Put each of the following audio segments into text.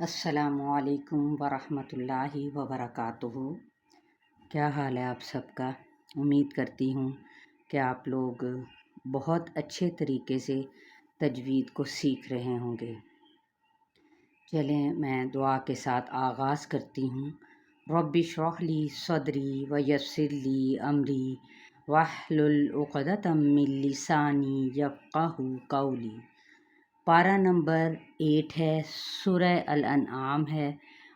السلام علیکم ورحمۃ اللہ وبرکاتہ۔ کیا حال ہے آپ سب کا؟ امید کرتی ہوں کہ آپ لوگ بہت اچھے طریقے سے تجوید کو سیکھ رہے ہوں گے۔ چلیں میں دعا کے ساتھ آغاز کرتی ہوں۔ رب اشرح لی صدری ویسر لی امری واحلل عقدۃ من لسانی یفقہوا قولی۔ پارہ نمبر 8 ہے، سورہ الانعام ہے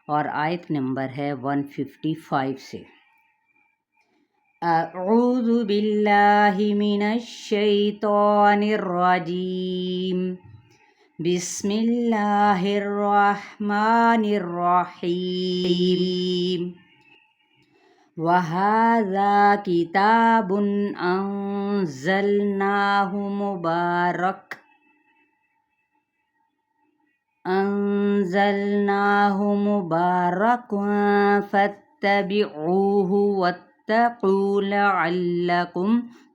اور آیت نمبر ہے 155 سے۔ اعوذ باللہ من الشیطان الرجیم، بسم اللہ الرحمن الرحیم۔ وَهَذَا كِتَابٌ أنزلناه مبارك فاتبعوه واتقوا لعلكم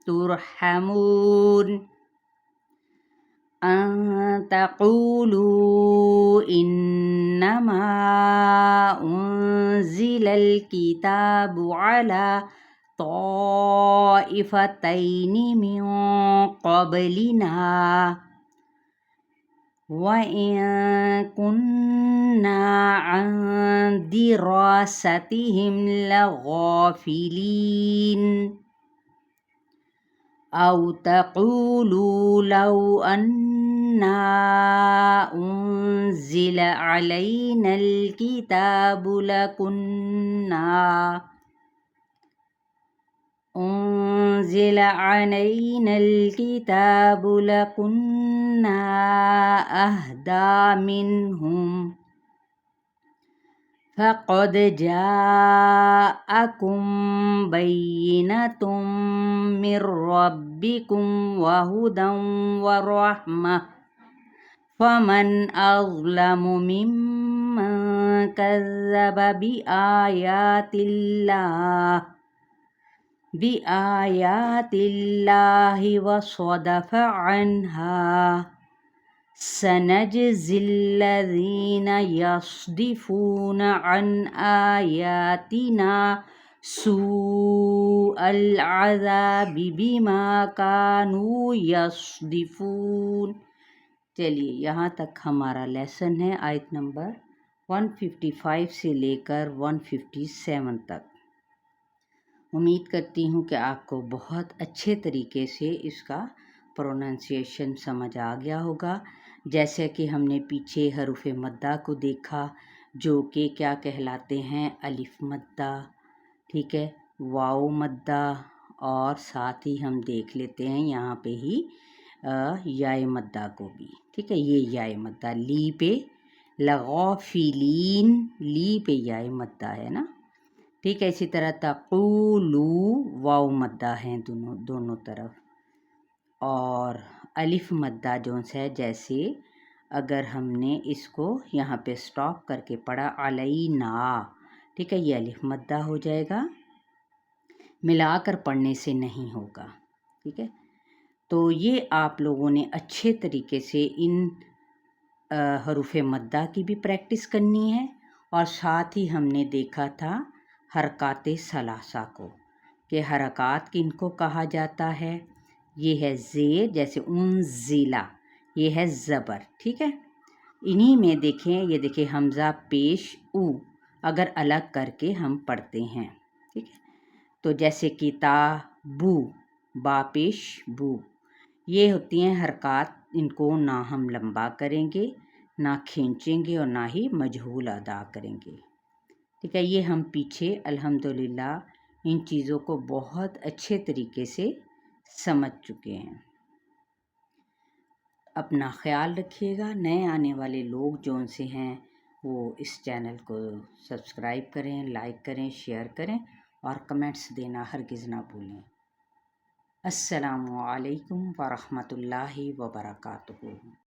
ترحمون۔ أن تقولوا إنما أنزل الكتاب على طائفتين من قبلنا وَإِن كُنَّا عَن دِرَاسَتِهِمْ لَغَافِلِينَ۔ أَوْ تَقُولُوا لَوْ أَنَّا أُنزِلَ عَلَيْنَا الْكِتَابُ لَكُنَّا أَهْدَىٰ مِنْهُمْ، فَقَدْ جَاءَكُمْ بَيِّنَةٌ مِّن رَّبِّكُمْ وَهُدًى وَرَحْمَةٌ، فَمَنْ أَظْلَمُ مِمَّن كَذَّبَ بِآيَاتِ اللَّهِ وَصَدَفَ عَنْهَا۔ سَنَجْزِي الَّذِينَ يَصْدِفُونَ عَنْ آيَاتِنَا سُوءَ الْعَذَابِ بِمَا كَانُوا يَصْدِفُونَ۔ چلیے یہاں تک ہمارا لیسن ہے، آیت نمبر 155 سے لے کر 157 تک۔ امید کرتی ہوں کہ آپ کو بہت اچھے طریقے سے اس کا پروننسیشن سمجھ آ گیا ہوگا۔ جیسے کہ ہم نے پیچھے حروف مدہ کو دیکھا جو کہ کیا کہلاتے ہیں، الف مدہ، ٹھیک ہے، واو مدہ، اور ساتھ ہی ہم دیکھ لیتے ہیں یہاں پہ ہی یائے مدہ کو بھی، ٹھیک ہے، یہ یائے مدہ لی پہ لغافلین، لی پہ یائے مدہ ہے نا، ٹھیک ہے۔ اسی طرح تقولو واو مدہ ہیں دونوں طرف، اور الف مدہ جو ہے، جیسے اگر ہم نے اس کو یہاں پہ سٹاپ کر کے پڑھا علینا، ٹھیک ہے، یہ الف مدہ ہو جائے گا، ملا کر پڑھنے سے نہیں ہوگا، ٹھیک ہے۔ تو یہ آپ لوگوں نے اچھے طریقے سے ان حروف مدہ کی بھی پریکٹس کرنی ہے، اور ساتھ ہی ہم نے دیکھا تھا حرکات ثلاثہ کو، کہ حرکات کن کو کہا جاتا ہے۔ یہ ہے زیر، جیسے انزلہ، یہ ہے زبر، ٹھیک ہے۔ انہی میں دیکھیں، یہ دیکھیں حمزہ پیش او، اگر الگ کر کے ہم پڑھتے ہیں، ٹھیک ہے، تو جیسے کتابو، با پیش بو، یہ ہوتی ہیں حرکات، ان کو نہ ہم لمبا کریں گے، نہ کھینچیں گے، اور نہ ہی مجہول ادا کریں گے، ٹھیک ہے۔ یہ ہم پیچھے الحمدللہ ان چیزوں کو بہت اچھے طریقے سے سمجھ چکے ہیں۔ اپنا خیال رکھیے گا۔ نئے آنے والے لوگ جو ان سے ہیں وہ اس چینل کو سبسکرائب کریں، لائک کریں، شیئر کریں، اور کمنٹس دینا ہرگز نہ بھولیں۔ السلام علیکم ورحمۃ اللہ وبرکاتہ۔